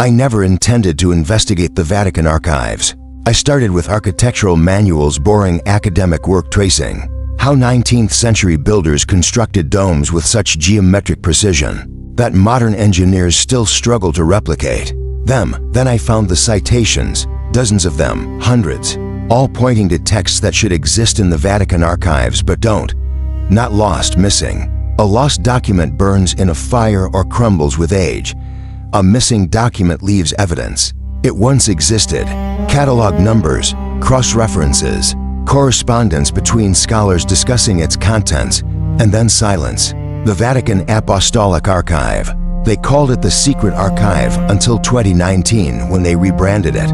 I never intended to investigate the Vatican archives. I started with architectural manuals boring academic work tracing how 19th century builders constructed domes with such geometric precision that modern engineers still struggle to replicate. Then I found the citations, dozens of them, hundreds, all pointing to texts that should exist in the Vatican archives but don't. Not lost, missing. A lost document burns in a fire or crumbles with age. A missing document leaves evidence. It once existed. Catalog numbers, cross-references, correspondence between scholars discussing its contents, and then silence. The Vatican Apostolic Archive. They called it the Secret Archive until 2019 when they rebranded it.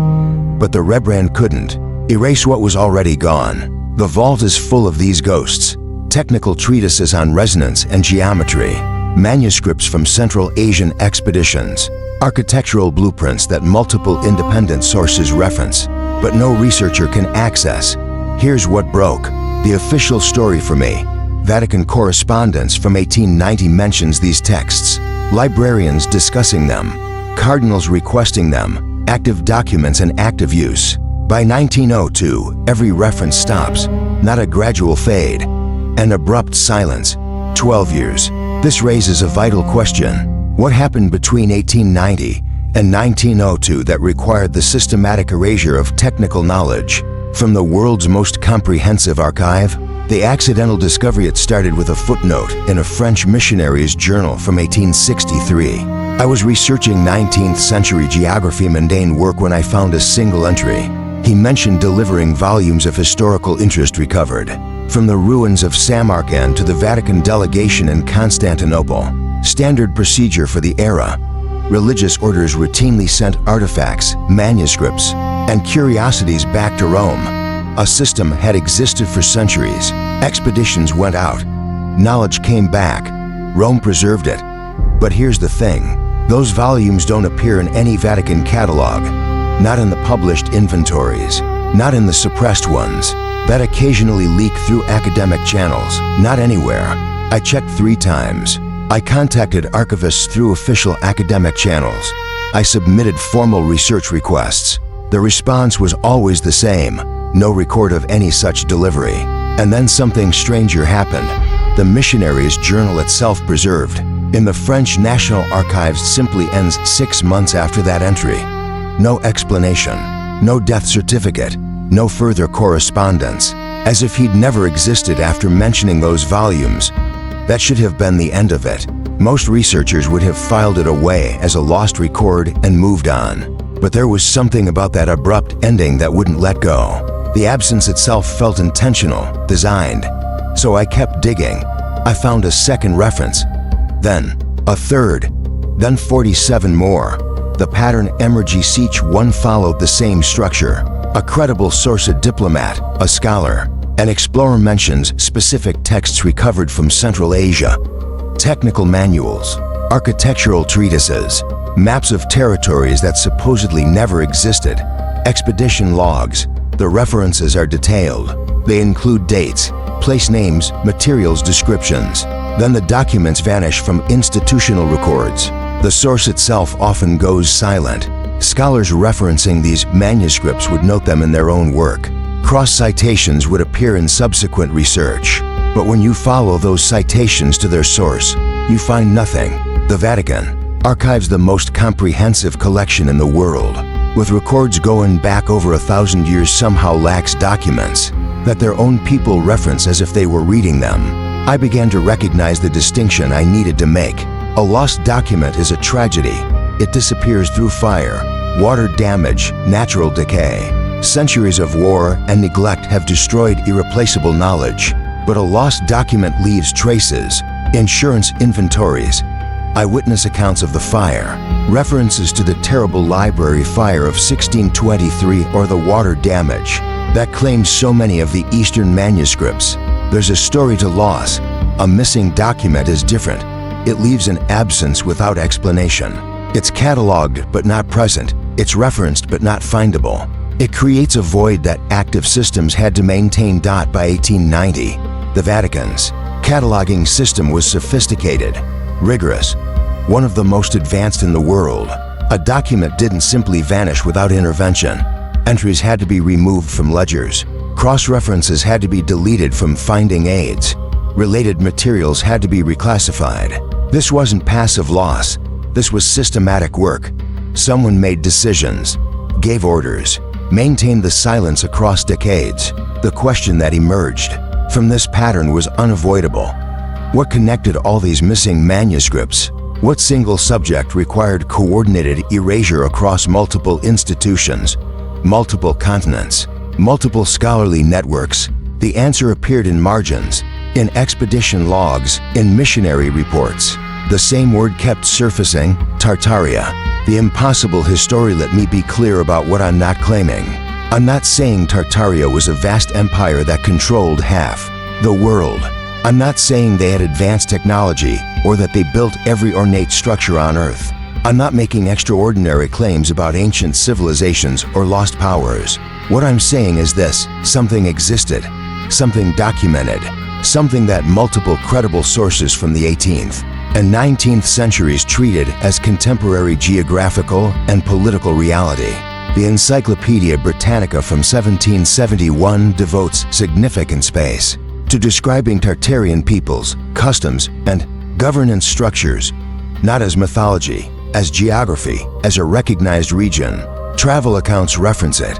But the rebrand couldn't erase what was already gone. The vault is full of these ghosts. Technical treatises on resonance and geometry, manuscripts from Central Asian expeditions, architectural blueprints that multiple independent sources reference, but no researcher can access. Here's what broke. The official story for me. Vatican correspondence from 1890 mentions these texts, librarians discussing them, cardinals requesting them, active documents and active use. By 1902, every reference stops, not a gradual fade, an abrupt silence. 12 years. This raises a vital question. What happened between 1890 and 1902 that required the systematic erasure of technical knowledge from the world's most comprehensive archive? The accidental discovery it started with a footnote in a French missionary's journal from 1863. I was researching 19th century geography mundane work when I found a single entry. He mentioned delivering volumes of historical interest recovered from the ruins of Samarkand to the Vatican delegation in Constantinople. Standard procedure for the era. Religious orders routinely sent artifacts, manuscripts, and curiosities back to Rome. A system had existed for centuries. Expeditions went out. Knowledge came back. Rome preserved it. But here's the thing. Those volumes don't appear in any Vatican catalog. Not in the published inventories. Not in the suppressed ones that occasionally leak through academic channels. Not anywhere. I checked 3 times. I contacted archivists through official academic channels. I submitted formal research requests. The response was always the same. No record of any such delivery. And then something stranger happened. The missionary's journal itself preserved in the French National Archives simply ends 6 months after that entry. No explanation, no death certificate, no further correspondence, as if he'd never existed after mentioning those volumes. That should have been the end of it. Most researchers would have filed it away as a lost record and moved on. But there was something about that abrupt ending that wouldn't let go. The absence itself felt intentional, designed. So I kept digging. I found a second reference, then a third, then 47 more. The pattern emerges, each one followed the same structure. A credible source, a diplomat, a scholar. An explorer mentions specific texts recovered from Central Asia. Technical manuals, architectural treatises, maps of territories that supposedly never existed, expedition logs. The references are detailed. They include dates, place names, materials descriptions. Then the documents vanish from institutional records. The source itself often goes silent. Scholars referencing these manuscripts would note them in their own work. Cross-citations would appear in subsequent research. But when you follow those citations to their source, you find nothing. The Vatican archives the most comprehensive collection in the world, with records going back over 1,000 years, somehow lacks documents that their own people reference as if they were reading them. I began to recognize the distinction I needed to make. A lost document is a tragedy. It disappears through fire, water damage, natural decay. Centuries of war and neglect have destroyed irreplaceable knowledge. But a lost document leaves traces, insurance inventories, eyewitness accounts of the fire, references to the terrible library fire of 1623 or the water damage that claimed so many of the Eastern manuscripts. There's a story to loss. A missing document is different. It leaves an absence without explanation. It's cataloged but not present. It's referenced but not findable. It creates a void that active systems had to maintain. By 1890, the Vatican's cataloging system was sophisticated, rigorous, one of the most advanced in the world. A document didn't simply vanish without intervention. Entries had to be removed from ledgers. Cross-references had to be deleted from finding aids. Related materials had to be reclassified. This wasn't passive loss. This was systematic work. Someone made decisions, gave orders, maintained the silence across decades. The question that emerged from this pattern was unavoidable. What connected all these missing manuscripts? What single subject required coordinated erasure across multiple institutions, multiple continents, multiple scholarly networks? The answer appeared in margins, in expedition logs, in missionary reports. The same word kept surfacing: Tartaria. The impossible history. Let me be clear about what I'm not claiming. I'm not saying Tartaria was a vast empire that controlled half the world. I'm not saying they had advanced technology or that they built every ornate structure on Earth. I'm not making extraordinary claims about ancient civilizations or lost powers. What I'm saying is this: something existed, something documented, something that multiple credible sources from the 18th and 19th centuries treated as contemporary geographical and political reality. The Encyclopædia Britannica from 1771 devotes significant space to describing Tartarian peoples, customs, and governance structures, not as mythology, as geography, as a recognized region. Travel accounts reference it.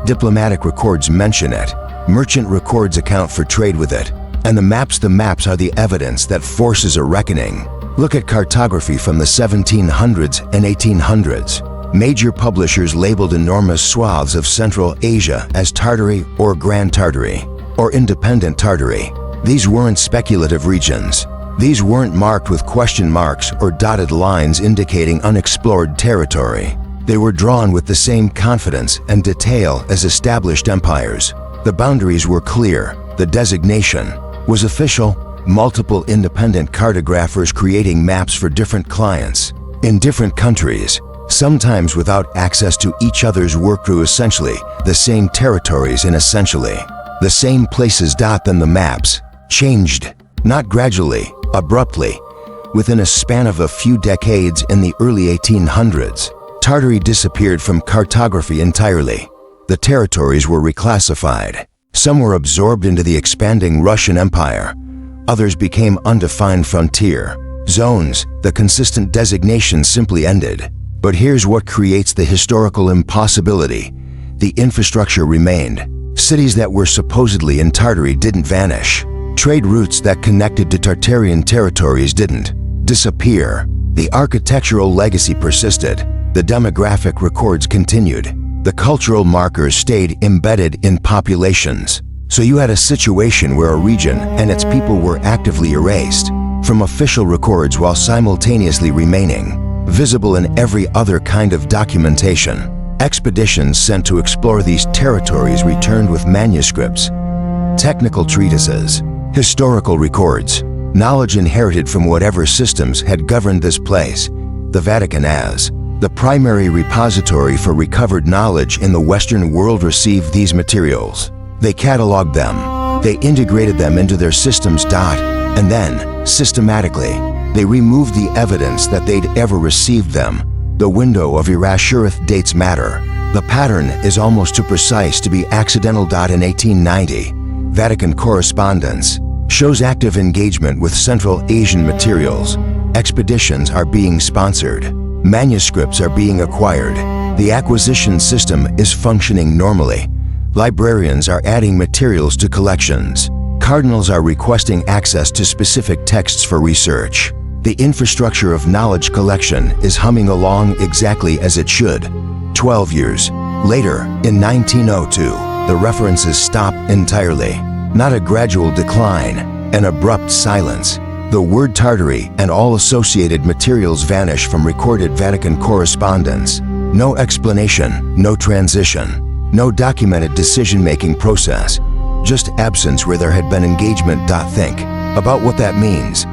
Diplomatic records mention it. Merchant records account for trade with it. And the maps are the evidence that forces a reckoning. Look at cartography from the 1700s and 1800s. Major publishers labeled enormous swaths of Central Asia as Tartary or Grand Tartary, or Independent Tartary. These weren't speculative regions. These weren't marked with question marks or dotted lines indicating unexplored territory. They were drawn with the same confidence and detail as established empires. The boundaries were clear. The designation was official. Multiple independent cartographers creating maps for different clients in different countries, sometimes without access to each other's work through essentially the same territories in essentially the same places. Then the maps changed, not gradually, abruptly. Within a span of a few decades in the early 1800s, Tartary disappeared from cartography entirely. The territories were reclassified. Some were absorbed into the expanding Russian Empire. Others became undefined frontier zones. The consistent designation simply ended. But here's what creates the historical impossibility. The infrastructure remained. Cities that were supposedly in Tartary didn't vanish. Trade routes that connected to Tartarian territories didn't disappear. The architectural legacy persisted. The demographic records continued. The cultural markers stayed embedded in populations. So you had a situation where a region and its people were actively erased from official records while simultaneously remaining visible in every other kind of documentation. Expeditions sent to explore these territories returned with manuscripts, technical treatises, historical records, knowledge inherited from whatever systems had governed this place. The Vatican, as the primary repository for recovered knowledge in the Western world, received these materials. They cataloged them. They integrated them into their systems. And then, systematically, they removed the evidence that they'd ever received them. The window of erasure dates matter. The pattern is almost too precise to be accidental. In 1890, Vatican correspondence shows active engagement with Central Asian materials. Expeditions are being sponsored. Manuscripts are being acquired. The acquisition system is functioning normally. Librarians are adding materials to collections. Cardinals are requesting access to specific texts for research. The infrastructure of knowledge collection is humming along exactly as it should. 12 years later, in 1902, the references stop entirely. Not a gradual decline, an abrupt silence. The word Tartary and all associated materials vanish from recorded Vatican correspondence. No explanation, no transition. No documented decision-making process, just absence where there had been engagement. Think about what that means.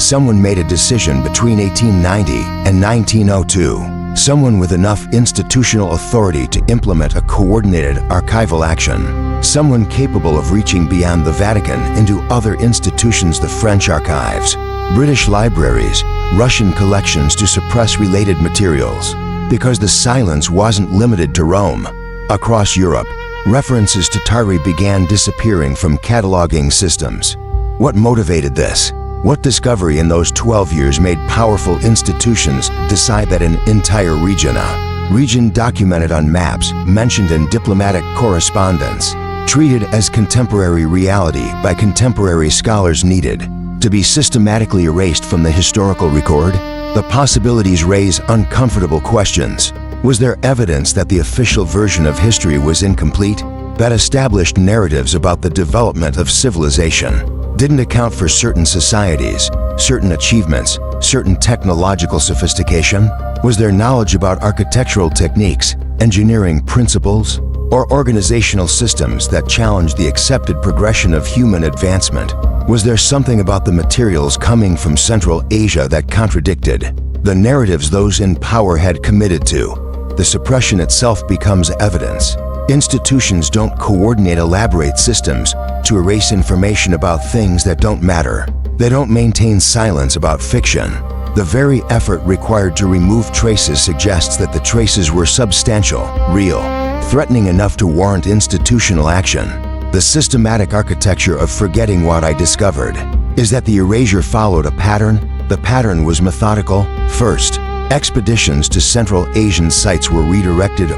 Someone made a decision between 1890 and 1902. Someone with enough institutional authority to implement a coordinated archival action. Someone capable of reaching beyond the Vatican into other institutions: the French archives, British libraries, Russian collections, to suppress related materials. Because the silence wasn't limited to Rome. Across Europe, references to Tartary began disappearing from cataloging systems. What motivated this? What discovery in those 12 years made powerful institutions decide that an entire region documented on maps, mentioned in diplomatic correspondence, treated as contemporary reality by contemporary scholars needed to be systematically erased from the historical record? The possibilities raise uncomfortable questions. Was there evidence that the official version of history was incomplete? That established narratives about the development of civilization didn't account for certain societies, certain achievements, certain technological sophistication? Was there knowledge about architectural techniques, engineering principles, or organizational systems that challenged the accepted progression of human advancement? Was there something about the materials coming from Central Asia that contradicted the narratives those in power had committed to? The suppression itself becomes evidence. Institutions don't coordinate elaborate systems to erase information about things that don't matter. They don't maintain silence about fiction. The very effort required to remove traces suggests that the traces were substantial, real, threatening enough to warrant institutional action. The systematic architecture of forgetting what I discovered is that the erasure followed a pattern. The pattern was methodical. First, expeditions to Central Asian sites were redirected.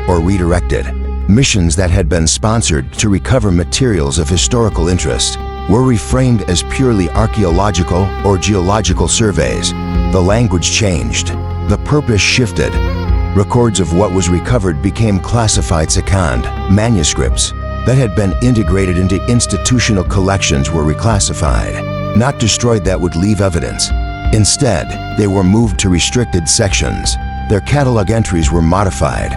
Missions that had been sponsored to recover materials of historical interest were reframed as purely archaeological or geological surveys. The language changed. The purpose shifted. Records of what was recovered became classified second. Manuscripts that had been integrated into institutional collections were reclassified, not destroyed that would leave evidence. Instead, they were moved to restricted sections. Their catalog entries were modified.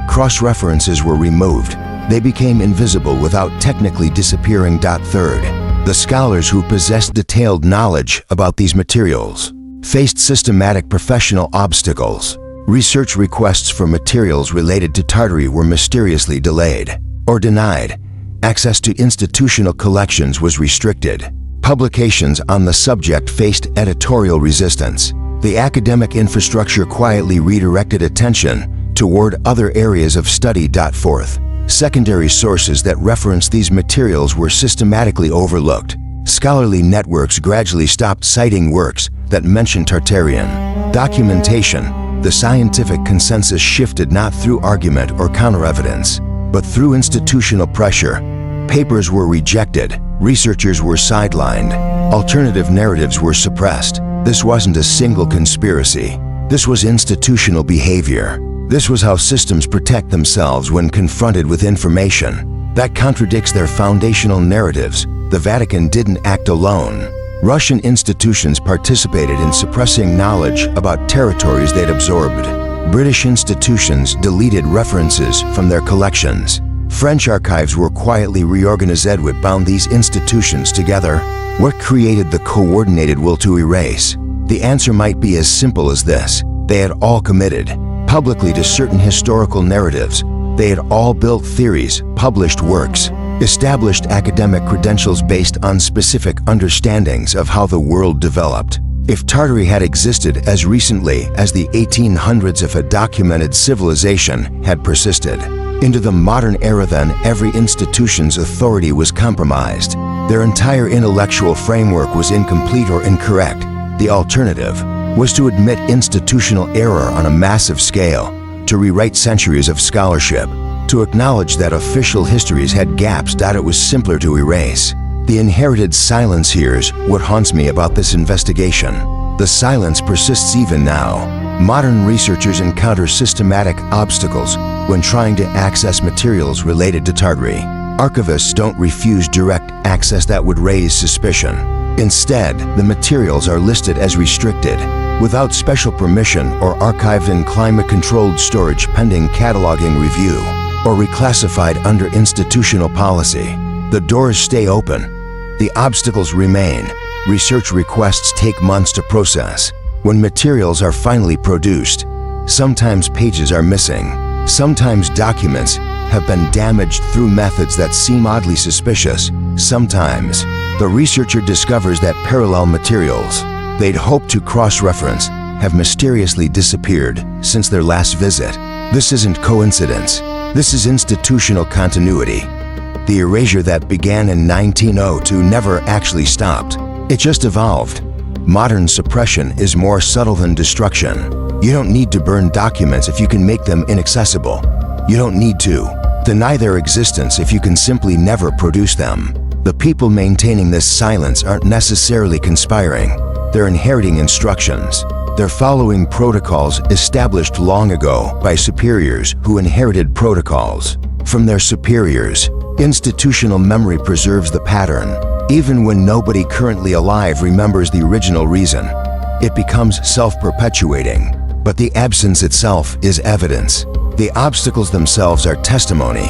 Cross-references were removed. They became invisible without technically disappearing. Third, the scholars who possessed detailed knowledge about these materials faced systematic professional obstacles. Research requests for materials related to Tartary were mysteriously delayed or denied. Access to institutional collections was restricted. Publications on the subject faced editorial resistance. The academic infrastructure quietly redirected attention toward other areas of study. Fourth, secondary sources that referenced these materials were systematically overlooked. Scholarly networks gradually stopped citing works that mentioned Tartarian documentation. The scientific consensus shifted not through argument or counter-evidence, but through institutional pressure. Papers were rejected, researchers were sidelined, alternative narratives were suppressed. This wasn't a single conspiracy. This was institutional behavior. This was how systems protect themselves when confronted with information that contradicts their foundational narratives. The Vatican didn't act alone. Russian institutions participated in suppressing knowledge about territories they'd absorbed. British institutions deleted references from their collections. French archives were quietly reorganized. What bound these institutions together? What created the coordinated will to erase? The answer might be as simple as this. They had all committed publicly to certain historical narratives. They had all built theories, published works, established academic credentials based on specific understandings of how the world developed. If Tartary had existed as recently as the 1800s, if a documented civilization had persisted into the modern era, then every institution's authority was compromised. Their entire intellectual framework was incomplete or incorrect. The alternative was to admit institutional error on a massive scale, to rewrite centuries of scholarship, to acknowledge that official histories had gaps that it was simpler to erase. The inherited silence here's what haunts me about this investigation. The silence persists even now. Modern researchers encounter systematic obstacles when trying to access materials related to Tartary. Archivists don't refuse direct access that would raise suspicion. Instead, the materials are listed as restricted, without special permission, or archived in climate-controlled storage pending cataloging review, or reclassified under institutional policy. The doors stay open. The obstacles remain. Research requests take months to process. When materials are finally produced, sometimes pages are missing. Sometimes documents have been damaged through methods that seem oddly suspicious. Sometimes, the researcher discovers that parallel materials they'd hoped to cross-reference have mysteriously disappeared since their last visit. This isn't coincidence. This is institutional continuity. The erasure that began in 1902 never actually stopped. It just evolved. Modern suppression is more subtle than destruction. You don't need to burn documents if you can make them inaccessible. You don't need to deny their existence if you can simply never produce them. The people maintaining this silence aren't necessarily conspiring. They're inheriting instructions. They're following protocols established long ago by superiors who inherited protocols from their superiors. Institutional memory preserves the pattern. Even when nobody currently alive remembers the original reason, it becomes self-perpetuating. But the absence itself is evidence. The obstacles themselves are testimony.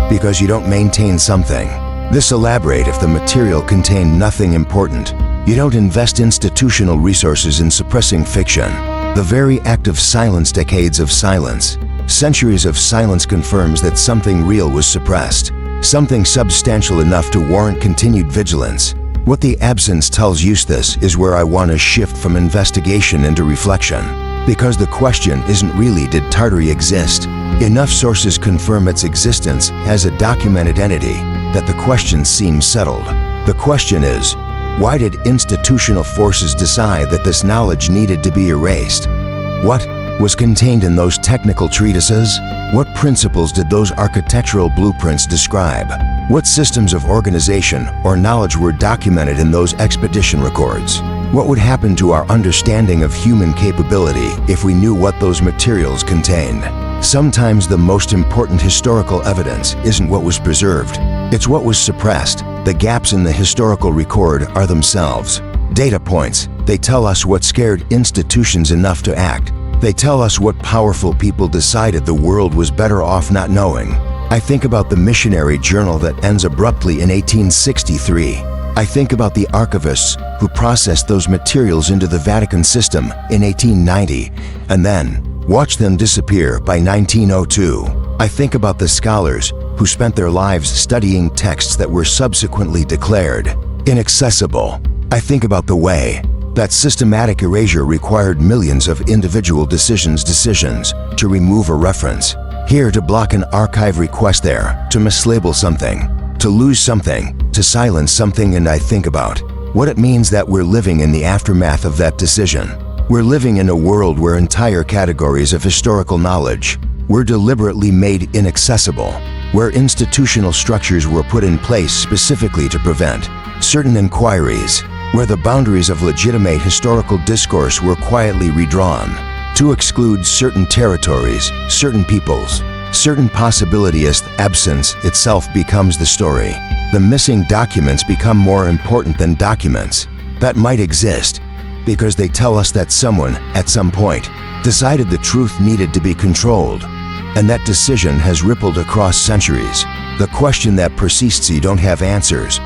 Because you don't maintain something, this elaborate if the material contained nothing important. You don't invest institutional resources in suppressing fiction. The very act of silence, decades of silence, centuries of silence confirms that something real was suppressed. Something substantial enough to warrant continued vigilance. What the absence tells Eustace is where I want to shift from investigation into reflection. Because the question isn't really, did Tartary exist? Enough sources confirm its existence as a documented entity that the question seems settled. The question is, why did institutional forces decide that this knowledge needed to be erased? What was contained in those technical treatises? What principles did those architectural blueprints describe? What systems of organization or knowledge were documented in those expedition records? What would happen to our understanding of human capability if we knew what those materials contained? Sometimes the most important historical evidence isn't what was preserved, it's what was suppressed. The gaps in the historical record are themselves data points. They tell us what scared institutions enough to act. They tell us what powerful people decided the world was better off not knowing. I think about the missionary journal that ends abruptly in 1863. I think about the archivists who processed those materials into the Vatican system in 1890 and then watched them disappear by 1902. I think about the scholars who spent their lives studying texts that were subsequently declared inaccessible. I think about the way that systematic erasure required millions of individual decisions to remove a reference, here to block an archive request, there to mislabel something, to lose something, to silence something. And I think about what it means that we're living in the aftermath of that decision. We're living in a world where entire categories of historical knowledge were deliberately made inaccessible, where institutional structures were put in place specifically to prevent certain inquiries, where the boundaries of legitimate historical discourse were quietly redrawn to exclude certain territories, certain peoples, certain possibilities. Absence itself becomes the story. The missing documents become more important than documents that might exist because they tell us that someone, at some point, decided the truth needed to be controlled, and that decision has rippled across centuries. The question that persists: you don't have answers.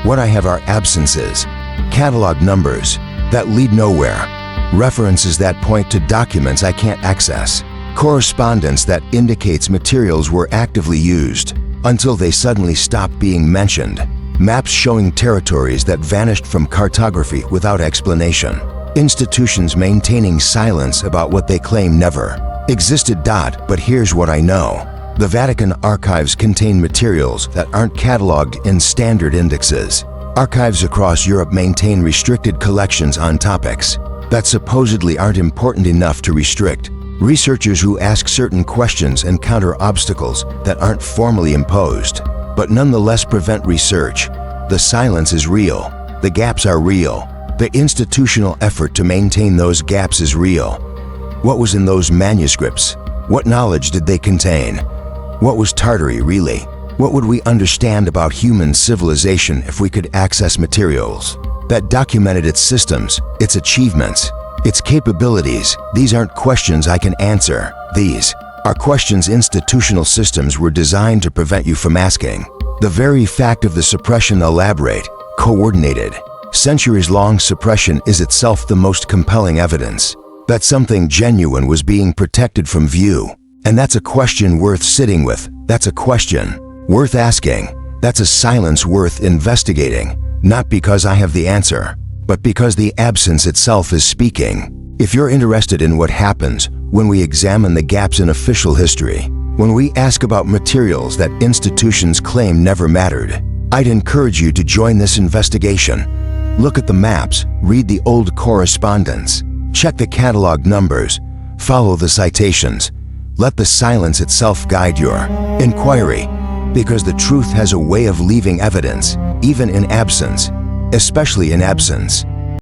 What I have are absences, catalog numbers that lead nowhere, references that point to documents I can't access, correspondence that indicates materials were actively used until they suddenly stopped being mentioned, maps showing territories that vanished from cartography without explanation, institutions maintaining silence about what they claim never existed. But here's what I know. The Vatican archives contain materials that aren't cataloged in standard indexes. Archives across Europe maintain restricted collections on topics that supposedly aren't important enough to restrict. Researchers who ask certain questions encounter obstacles that aren't formally imposed, but nonetheless prevent research. The silence is real. The gaps are real. The institutional effort to maintain those gaps is real. What was in those manuscripts? What knowledge did they contain? What was Tartary really? What would we understand about human civilization if we could access materials that documented its systems, its achievements, its capabilities? These aren't questions I can answer. These are questions institutional systems were designed to prevent you from asking. The very fact of the suppression, elaborate, coordinated, centuries-long suppression, is itself the most compelling evidence that something genuine was being protected from view. And that's a question worth sitting with. That's a question worth asking. That's a silence worth investigating, not because I have the answer, but because the absence itself is speaking. If you're interested in what happens when we examine the gaps in official history, when we ask about materials that institutions claim never mattered, I'd encourage you to join this investigation. Look at the maps, read the old correspondence, check the catalog numbers, follow the citations. Let the silence itself guide your inquiry, because the truth has a way of leaving evidence, even in absence, especially in absence.